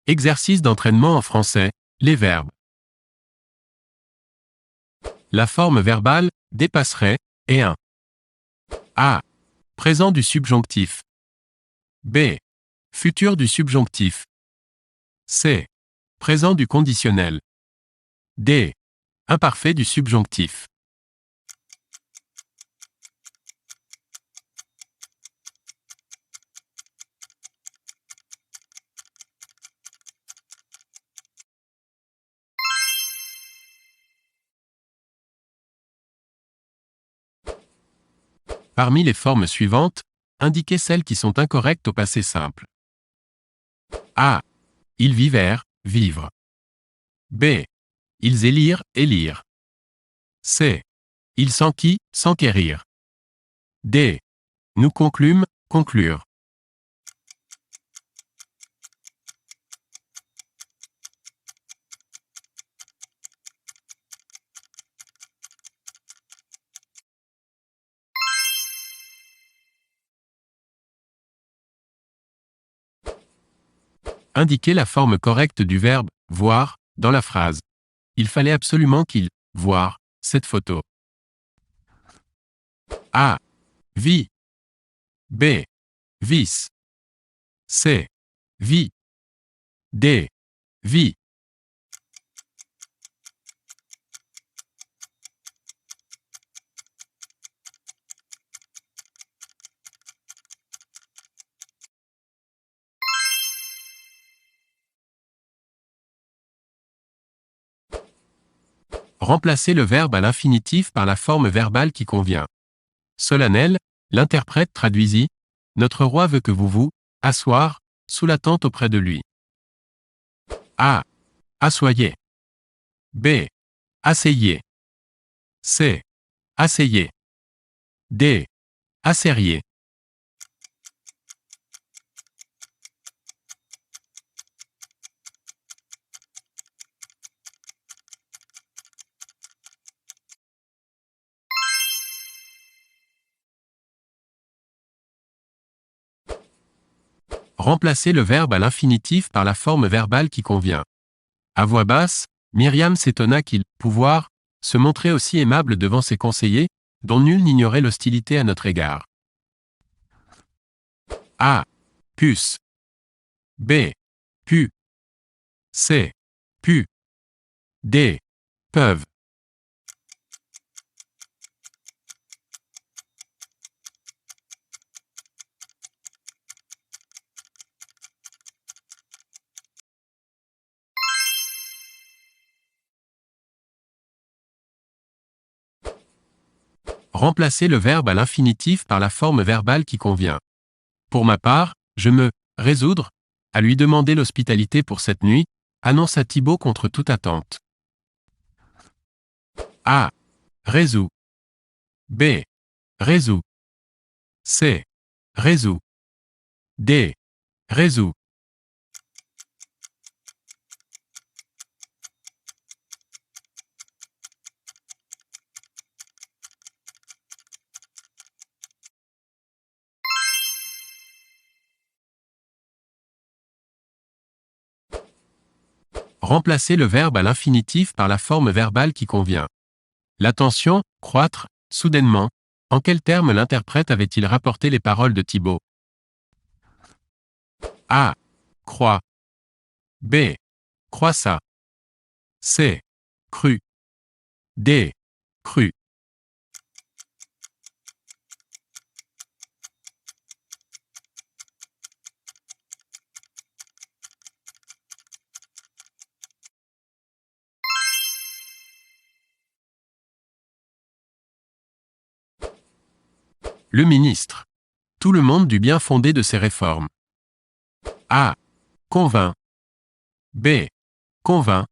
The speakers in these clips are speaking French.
Exercice d'entraînement en français, les verbes. La forme verbale, dépasserait, est un A. Présent du subjonctif. B. Futur du subjonctif. C. Présent du conditionnel. D. Imparfait du subjonctif. Parmi les formes suivantes, indiquez celles qui sont incorrectes au passé simple. A. Ils vivèrent, vivre. B. Ils élirent, élire. C. Ils s'enquit, s'enquérir. D. Nous conclûmes, conclure. Indiquez la forme correcte du verbe « voir » dans la phrase. Il fallait absolument qu'il « voir » cette photo. A. Vit. B. Vis. C. Vit. D. Vit. Remplacez le verbe à l'infinitif par la forme verbale qui convient. Solennel, l'interprète traduisit « Notre roi veut que vous vous asseoir sous la tente auprès de lui. » A. Assoyez. B. Asseyez. C. Asseyez. D. Asseriez. Remplacez le verbe à l'infinitif par la forme verbale qui convient. À voix basse, Myriam s'étonna qu'il, pouvoir, se montrait aussi aimable devant ses conseillers, dont nul n'ignorait l'hostilité à notre égard. A. Puce. B. Pu. C. Pu. D. Peuvent. Remplacez le verbe à l'infinitif par la forme verbale qui convient. Pour ma part, je me résoudre à lui demander l'hospitalité pour cette nuit, annonça Thibaut contre toute attente. A. Résout. B. Résout. C. Résout. D. Résout. Remplacez le verbe à l'infinitif par la forme verbale qui convient. L'attention, croître, soudainement. En quels termes l'interprète avait-il rapporté les paroles de Thibaut? A. Croit. B. Croissa. C. Cru. D. Cru. Le ministre. Tout le monde du bien fondé de ces réformes. A. Convainc. B. Convainc.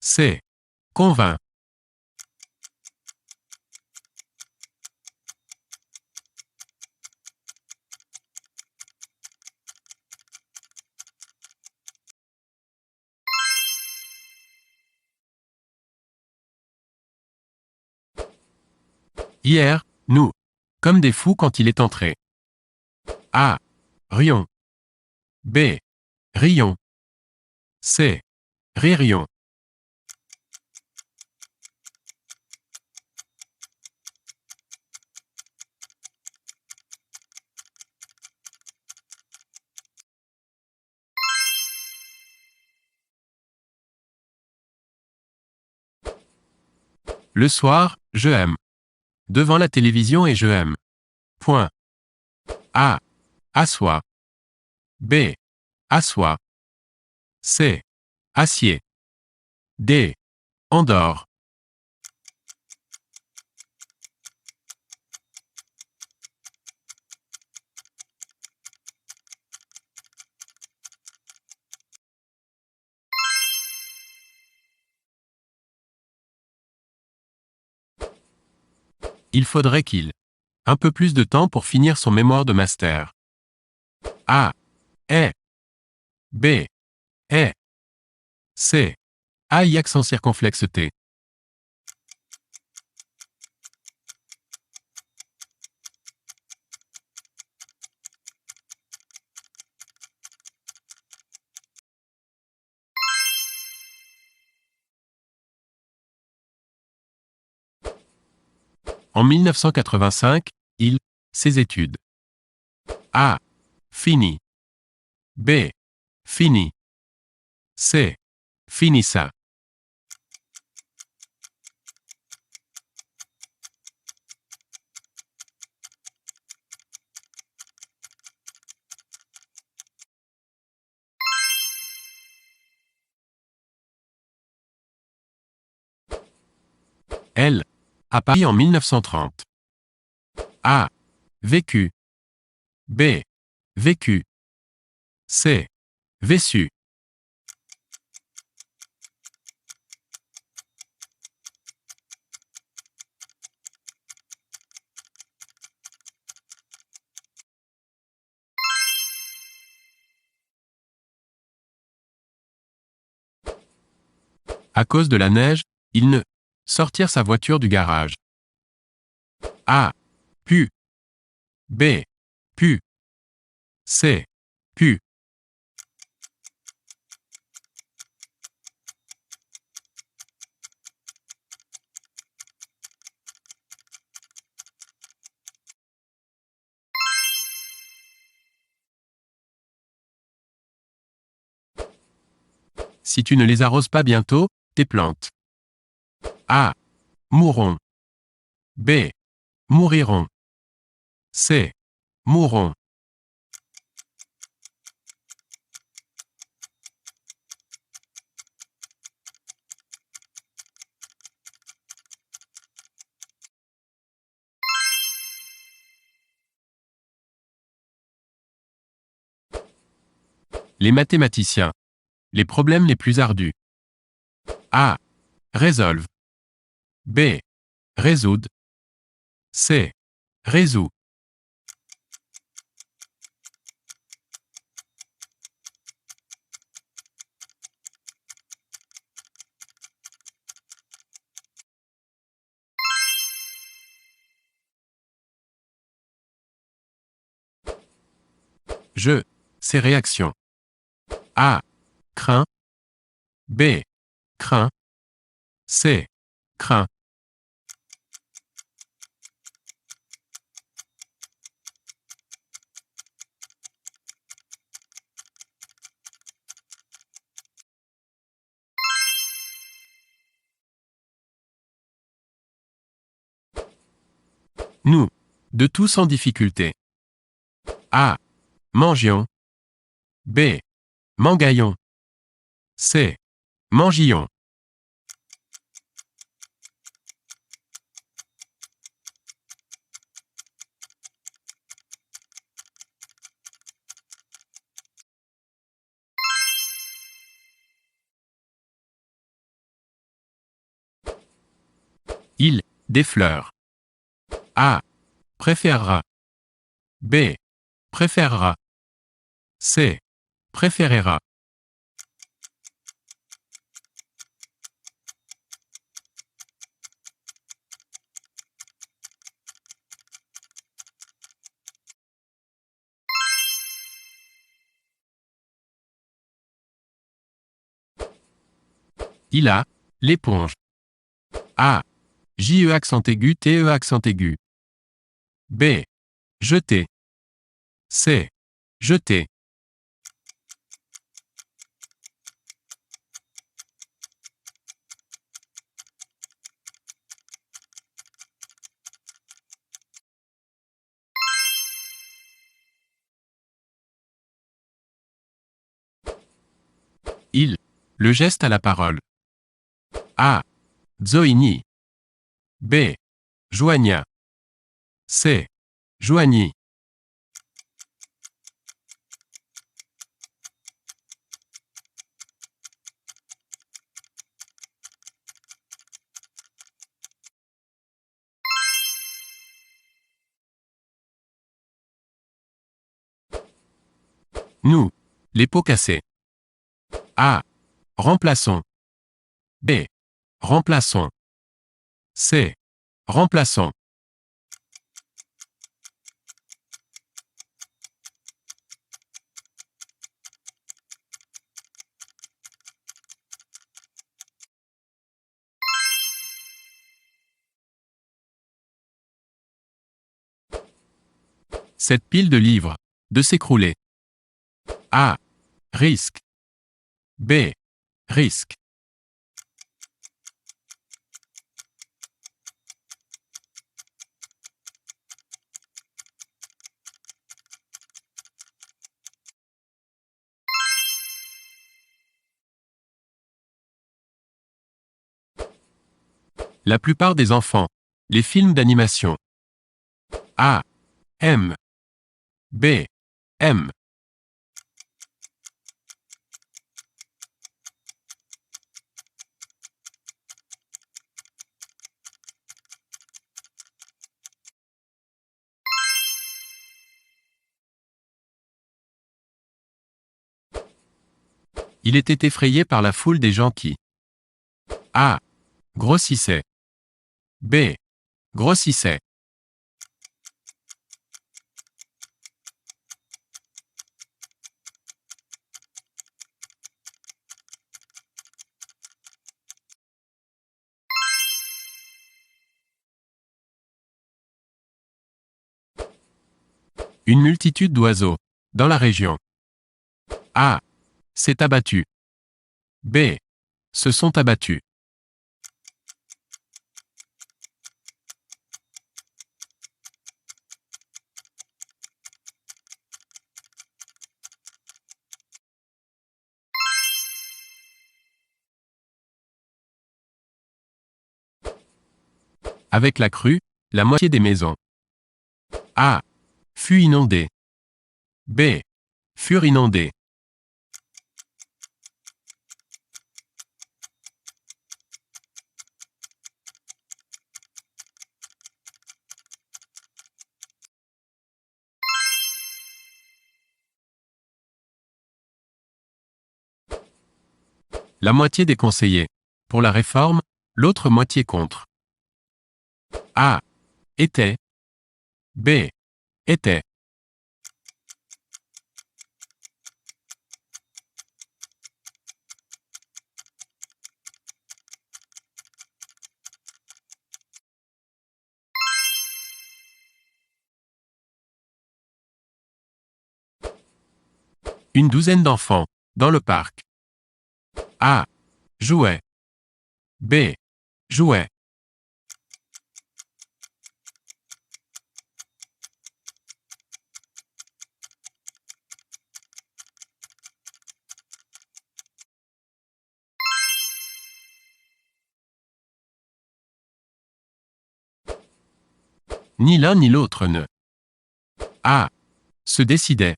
C. Convainc. Hier, nous. Comme des fous quand il est entré. A. Rions. B. Rions. C. Ririons. Le soir, je aime. Devant la télévision et je aime. Point. A. Assois. B. Assois. C. Acier. D. Endors. Il faudrait qu'il un peu plus de temps pour finir son mémoire de master. A. Est. B. Est. C. A accent circonflexe T. En 1985, il ses études. A. Fini. B. Fini. C. Finissa. Elle. À Paris en 1930. A. Vécu. B. Vécu. C. Vécu. À cause de la neige, il ne sortir sa voiture du garage. A. Pu. B. Pu. C. Pu. Si tu ne les arroses pas bientôt, tes plantes. A. Mourront. B. Mouriront. C. Mourront. Les mathématiciens. Les problèmes les plus ardus. A. Résolve. B. Résoudre. C. Résout. Je. Ces réactions. A. Craint. B. Craint. C. Craint. Nous. De tout sans difficulté. A. Mangions. B. Mangaillons. C. Mangillons. Il. Des fleurs. A. Préférera. B. Préférera. C. Préférera. Il a l'éponge. A. J-E accent aigu T-E accent aigu. B. Jeter. C. Jeter. Il. Le geste à la parole. A. Zoini. B. Joigna. C. Joigny. Nous. Les pots cassés. A. Remplaçons. B. Remplaçons. C. Remplaçons. Cette pile de livres. De s'écrouler. A. Risque. B. Risque. La plupart des enfants. Les films d'animation. A. M. B. M. Il était effrayé par la foule des gens qui A. Grossissait. B. Grossissait. Une multitude d'oiseaux. Dans la région. A. S'est abattu. B. Se sont abattus. Avec la crue, la moitié des maisons. A. Fut inondée. B. Furent inondées. La moitié des conseillers. Pour la réforme, l'autre moitié contre. A. Était. B. Était. Une douzaine d'enfants. Dans le parc. A. Jouait. B. Jouait. Ni l'un ni l'autre ne. A. Se décidait.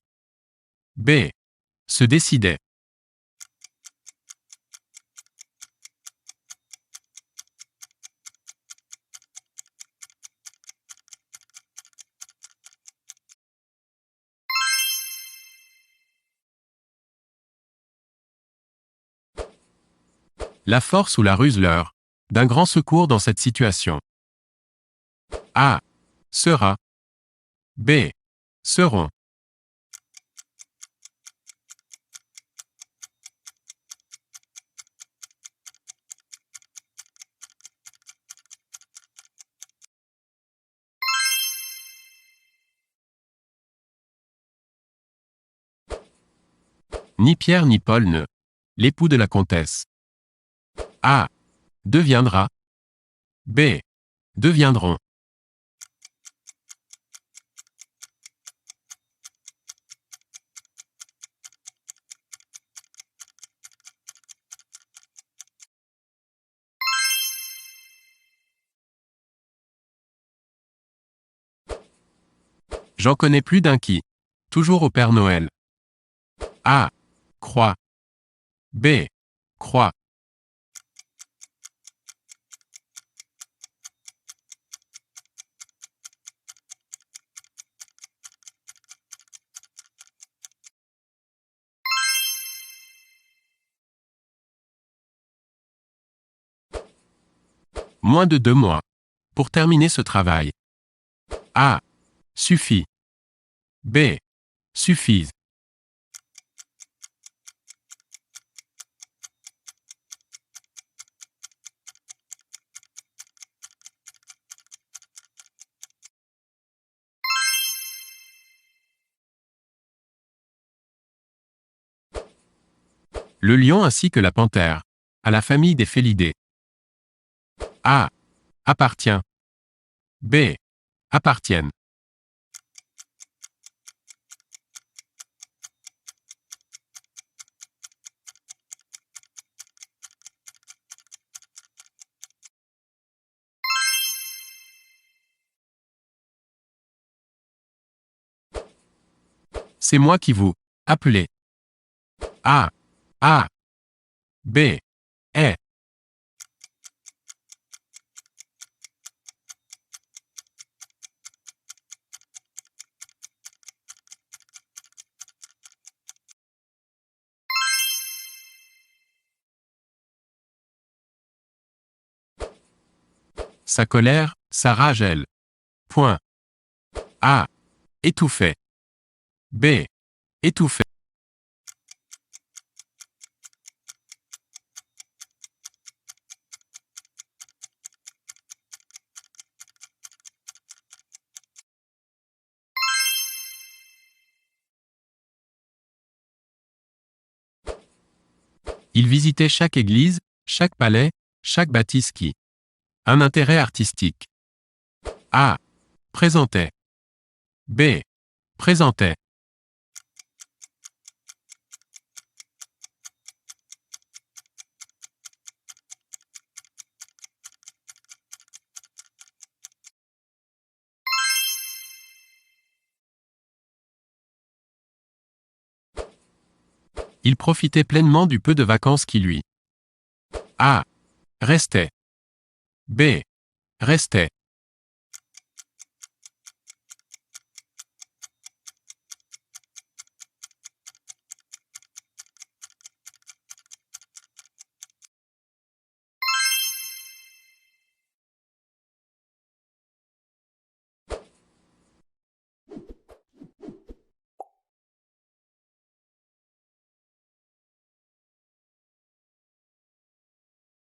B. Se décidait. La force ou la ruse leur. D'un grand secours dans cette situation. A. Sera. B. Seront. Ni Pierre ni Paul ne. L'époux de la comtesse. A. Deviendra. B. Deviendront. J'en connais plus d'un qui. Toujours au Père Noël. A. Croix. B. Croix. Moins de 2 mois. Pour terminer ce travail. A. Suffit. B. Suffise. Le lion ainsi que la panthère. À la famille des félidés. A. Appartient. B. Appartiennent. C'est moi qui vous. Appelez. A. A. B. Est. Sa colère, sa rage elle. Point. A. Étouffait. B. Étouffait. Il visitait chaque église, chaque palais, chaque bâtisse qui. Un intérêt artistique. A. Présentait. B. Présentait. Il profitait pleinement du peu de vacances qui lui. A. Restait. B. Restait.